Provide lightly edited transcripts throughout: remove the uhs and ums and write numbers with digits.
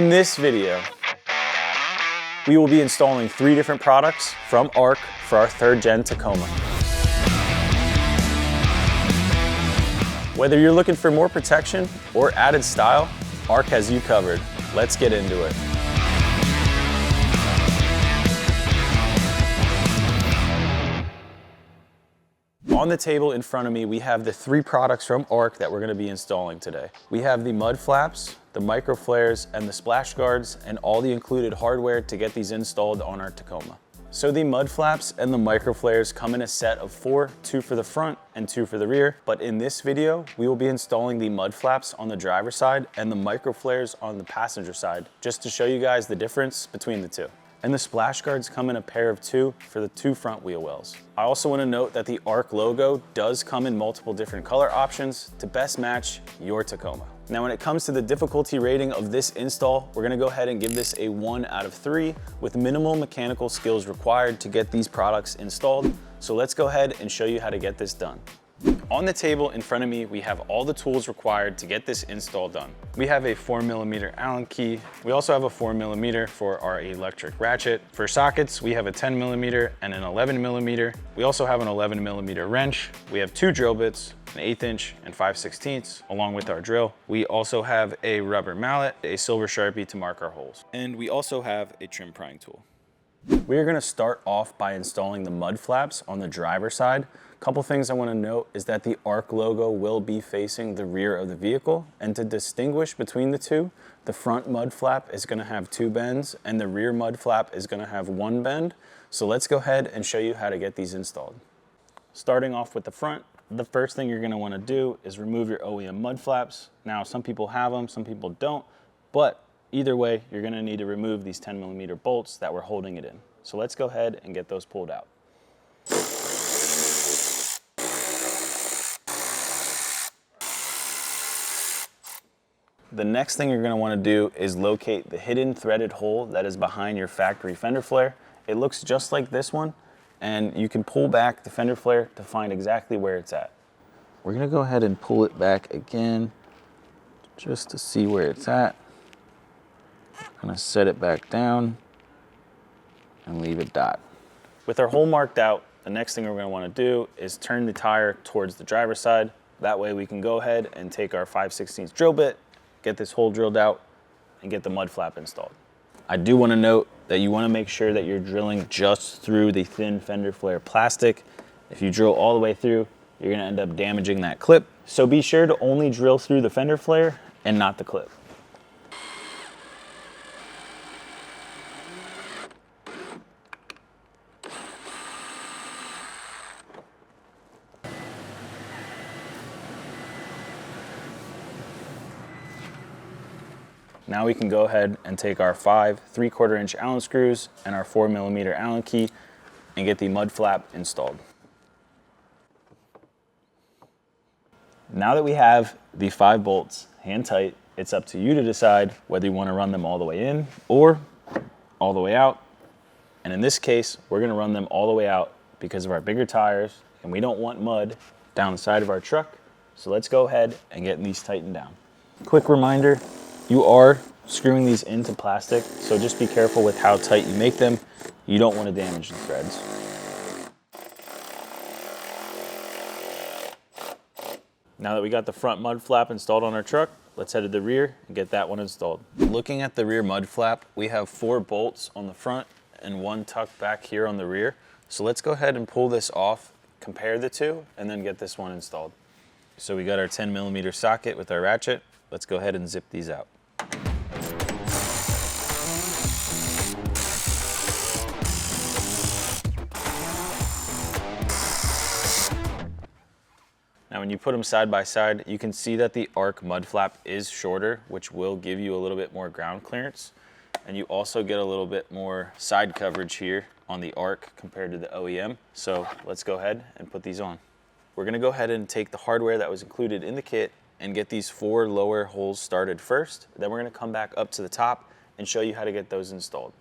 In this video, we will be installing 3 different products from Ark for our 3rd gen Tacoma. Whether you're looking for more protection or added style, Ark has you covered. Let's get into it. On the table in front of me, we have the 3 products from Ark that we're going to be installing today. We have the mud flaps, the micro flares, and the splash guards, and all the included hardware to get these installed on our Tacoma. So the mud flaps and the micro flares come in a set of 4, 2 for the front and 2 for the rear. But in this video, we will be installing the mud flaps on the driver's side and the micro flares on the passenger side, just to show you guys the difference between the 2. And the splash guards come in a pair of 2 for the 2 front wheel wells. I also want to note that the Ark logo does come in multiple different color options to best match your Tacoma. Now, when it comes to the difficulty rating of this install, we're going to go ahead and give this a 1 out of 3 with minimal mechanical skills required to get these products installed. So let's go ahead and show you how to get this done. On the table in front of me, we have all the tools required to get this install done. We have a 4mm Allen key. We also have a 4mm for our electric ratchet. For sockets, we have a 10mm and an 11mm. We also have an 11mm wrench. We have 2 drill bits, an 1/8 inch and 5/16, along with our drill. We also have a rubber mallet, a silver Sharpie to mark our holes. And we also have a trim prying tool. We're gonna start off by installing the mud flaps on the driver's side. Couple things I want to note is that the Ark logo will be facing the rear of the vehicle, and to distinguish between the 2, the front mud flap is going to have 2 bends and the rear mud flap is going to have 1 bend. So let's go ahead and show you how to get these installed. Starting off with the front, the first thing you're going to want to do is remove your OEM mud flaps. Now, some people have them, some people don't, but either way, you're going to need to remove these 10mm bolts that were holding it in. So let's go ahead and get those pulled out. The next thing you're going to want to do is locate the hidden threaded hole that is behind your factory fender flare. It looks just like this one, and you can pull back the fender flare to find exactly where it's at. We're going to go ahead and pull it back again just to see where it's at. I'm going to set it back down and leave it dot. With our hole marked out, the next thing we're going to want to do is turn the tire towards the driver's side. That way we can go ahead and take our 5/16 drill bit, get this hole drilled out, and get the mud flap installed. I do want to note that you want to make sure that you're drilling just through the thin fender flare plastic. If you drill all the way through, you're going to end up damaging that clip. So be sure to only drill through the fender flare and not the clip. Now we can go ahead and take our 5 3/4 inch Allen screws and our 4mm Allen key and get the mud flap installed. Now that we have the 5 bolts hand tight, it's up to you to decide whether you want to run them all the way in or all the way out. And in this case, we're going to run them all the way out because of our bigger tires, and we don't want mud down the side of our truck. So let's go ahead and get these tightened down. Quick reminder, you are screwing these into plastic, so just be careful with how tight you make them. You don't want to damage the threads. Now that we got the front mud flap installed on our truck, let's head to the rear and get that one installed. Looking at the rear mud flap, we have 4 bolts on the front and 1 tucked back here on the rear. So let's go ahead and pull this off, compare the 2, and then get this one installed. So we got our 10mm socket with our ratchet. Let's go ahead and zip these out. Now when you put them side by side, you can see that the Ark mud flap is shorter, which will give you a little bit more ground clearance. And you also get a little bit more side coverage here on the Ark compared to the OEM. So let's go ahead and put these on. We're gonna go ahead and take the hardware that was included in the kit and get these 4 lower holes started first. Then we're gonna come back up to the top and show you how to get those installed.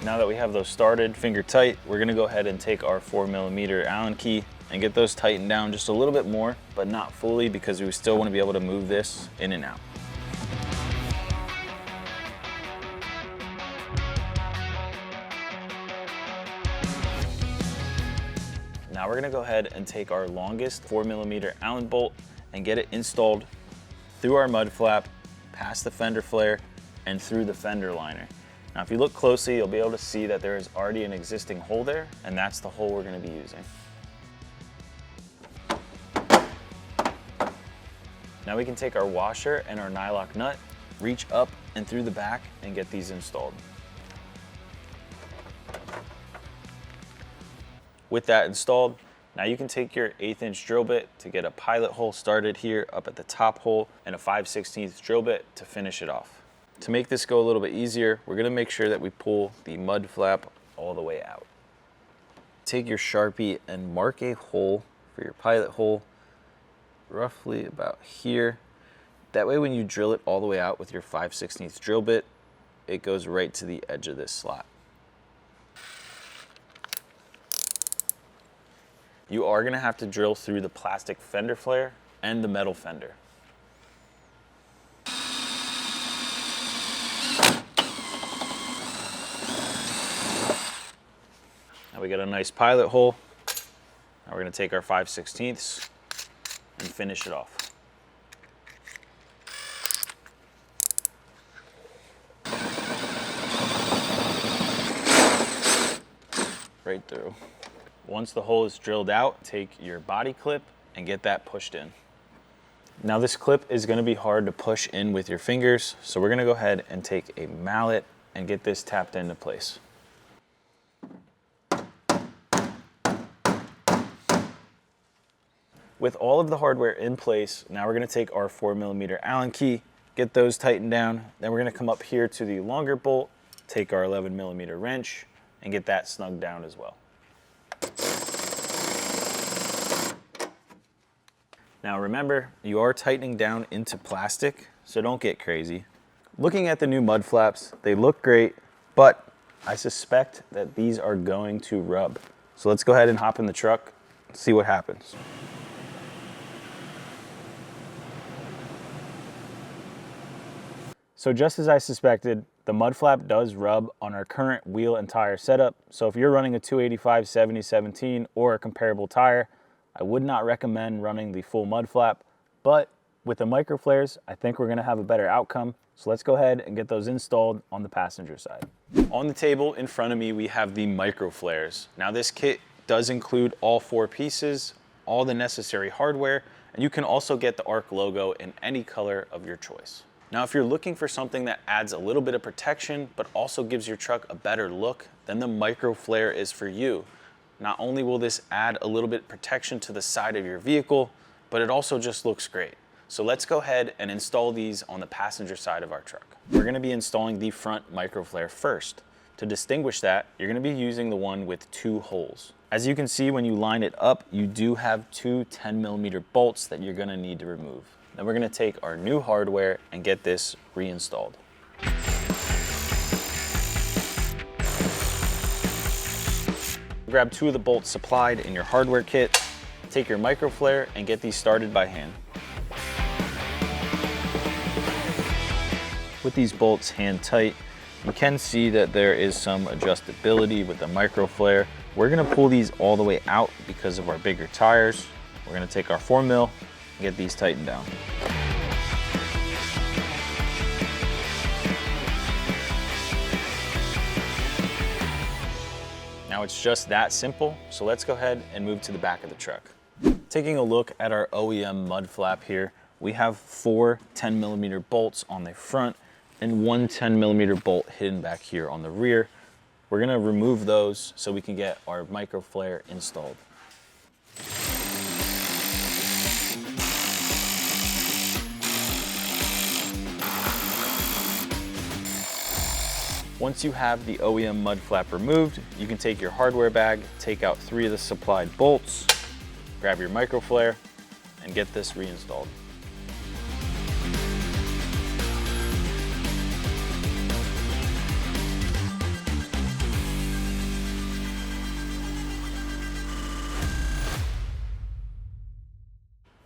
Now that we have those started finger tight, we're gonna go ahead and take our 4mm Allen key and get those tightened down just a little bit more, but not fully, because we still wanna be able to move this in and out. Now we're gonna go ahead and take our longest 4mm Allen bolt and get it installed through our mud flap, past the fender flare, and through the fender liner. Now, if you look closely, you'll be able to see that there is already an existing hole there, and that's the hole we're gonna be using. Now we can take our washer and our nylock nut, reach up and through the back, and get these installed. With that installed, now you can take your 1/8" drill bit to get a pilot hole started here up at the top hole, and a 5/16 drill bit to finish it off. To make this go a little bit easier, we're gonna make sure that we pull the mud flap all the way out. Take your Sharpie and mark a hole for your pilot hole, roughly about here. That way when you drill it all the way out with your 5/16 drill bit, it goes right to the edge of this slot. You are gonna have to drill through the plastic fender flare and the metal fender. Now we got a nice pilot hole. Now we're gonna take our 5/16 and finish it off. Right through. Once the hole is drilled out, take your body clip and get that pushed in. Now this clip is gonna be hard to push in with your fingers, so we're gonna go ahead and take a mallet and get this tapped into place. With all of the hardware in place, now we're gonna take our 4mm Allen key, get those tightened down. Then we're gonna come up here to the longer bolt, take our 11mm wrench, and get that snugged down as well. Now remember, you are tightening down into plastic, so don't get crazy. Looking at the new mud flaps, they look great, but I suspect that these are going to rub. So let's go ahead and hop in the truck and see what happens. So just as I suspected, the mud flap does rub on our current wheel and tire setup. So if you're running a 285/70/17 or a comparable tire, I would not recommend running the full mud flap, but with the micro flares, I think we're gonna have a better outcome. So let's go ahead and get those installed on the passenger side. On the table in front of me, we have the micro flares. Now this kit does include all 4 pieces, all the necessary hardware, and you can also get the Ark logo in any color of your choice. Now, if you're looking for something that adds a little bit of protection, but also gives your truck a better look, then the micro flare is for you. Not only will this add a little bit of protection to the side of your vehicle, but it also just looks great. So let's go ahead and install these on the passenger side of our truck. We're gonna be installing the front micro flare first. To distinguish that, you're gonna be using the one with 2 holes. As you can see, when you line it up, you do have 2 10mm bolts that you're gonna need to remove. Then we're gonna take our new hardware and get this reinstalled. Grab 2 of the bolts supplied in your hardware kit, take your micro flare and get these started by hand. With these bolts hand tight, you can see that there is some adjustability with the micro flare. We're gonna pull these all the way out because of our bigger tires. We're gonna take our 4mm and get these tightened down. Now it's just that simple, so let's go ahead and move to the back of the truck. Taking a look at our OEM mud flap here, we have 4 10mm bolts on the front and 1 10mm bolt hidden back here on the rear. We're gonna remove those so we can get our micro flare installed. Once you have the OEM mud flap removed, you can take your hardware bag, take out 3 of the supplied bolts, grab your micro flare, and get this reinstalled.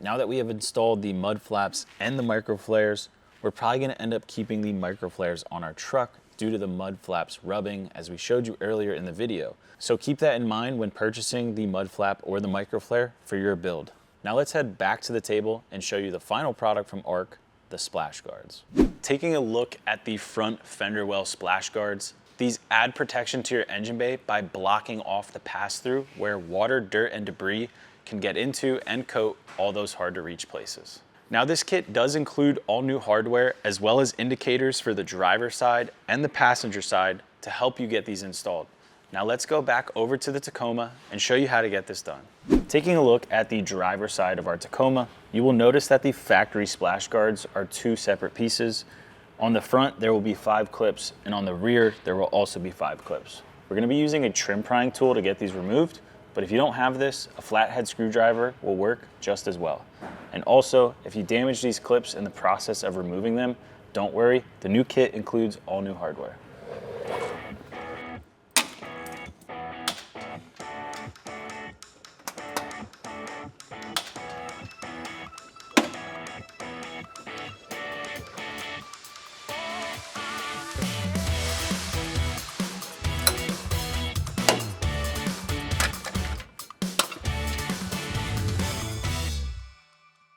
Now that we have installed the mud flaps and the micro flares, we're probably gonna end up keeping the micro flares on our truck due to the mud flaps rubbing, as we showed you earlier in the video. So keep that in mind when purchasing the mud flap or the micro flare for your build. Now let's head back to the table and show you the final product from Ark, the splash guards. Taking a look at the front fender well splash guards, these add protection to your engine bay by blocking off the pass-through where water, dirt, and debris can get into and coat all those hard to reach places. Now this kit does include all new hardware as well as indicators for the driver side and the passenger side to help you get these installed. Now let's go back over to the Tacoma and show you how to get this done. Taking a look at the driver side of our Tacoma, you will notice that the factory splash guards are two separate pieces. On the front, there will be 5 clips, and on the rear, there will also be 5 clips. We're gonna be using a trim prying tool to get these removed, but if you don't have this, a flathead screwdriver will work just as well. And also, if you damage these clips in the process of removing them, don't worry, the new kit includes all new hardware.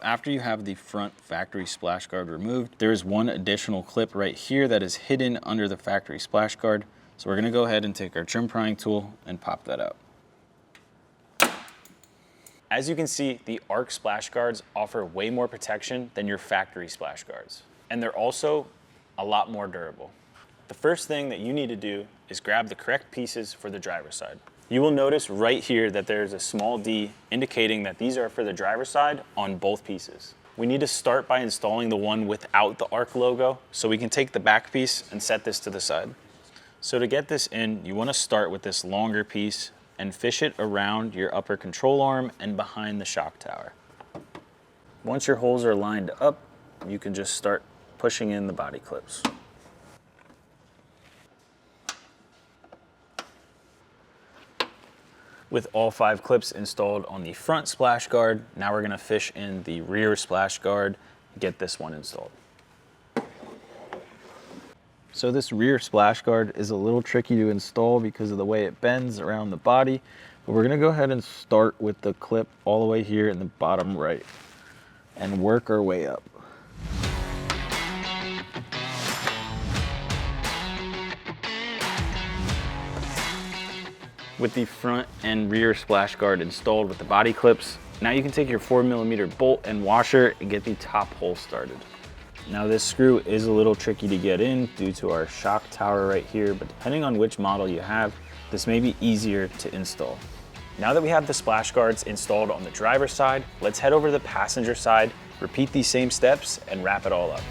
After you have the front factory splash guard removed, there is one additional clip right here that is hidden under the factory splash guard. So we're gonna go ahead and take our trim prying tool and pop that out. As you can see, the Ark splash guards offer way more protection than your factory splash guards. And they're also a lot more durable. The first thing that you need to do is grab the correct pieces for the driver's side. You will notice right here that there's a small D indicating that these are for the driver's side on both pieces. We need to start by installing the one without the Ark logo, so we can take the back piece and set this to the side. So to get this in, you want to start with this longer piece and fish it around your upper control arm and behind the shock tower. Once your holes are lined up, you can just start pushing in the body clips. With all 5 clips installed on the front splash guard, now we're gonna fish in the rear splash guard, get this one installed. So this rear splash guard is a little tricky to install because of the way it bends around the body, but we're gonna go ahead and start with the clip all the way here in the bottom right and work our way up. With the front and rear splash guard installed with the body clips, now you can take your 4mm bolt and washer and get the top hole started. Now this screw is a little tricky to get in due to our shock tower right here, but depending on which model you have, this may be easier to install. Now that we have the splash guards installed on the driver's side, let's head over to the passenger side, repeat these same steps, and wrap it all up.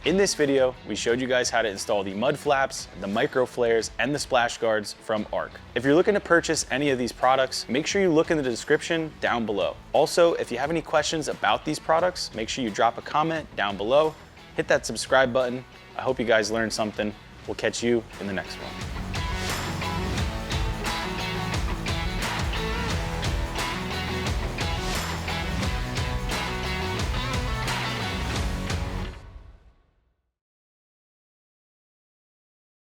In this video, we showed you guys how to install the mud flaps, the micro flares, and the splash guards from Ark. If you're looking to purchase any of these products, make sure you look in the description down below. Also, if you have any questions about these products, make sure you drop a comment down below. Hit that subscribe button. I hope you guys learned something. We'll catch you in the next one.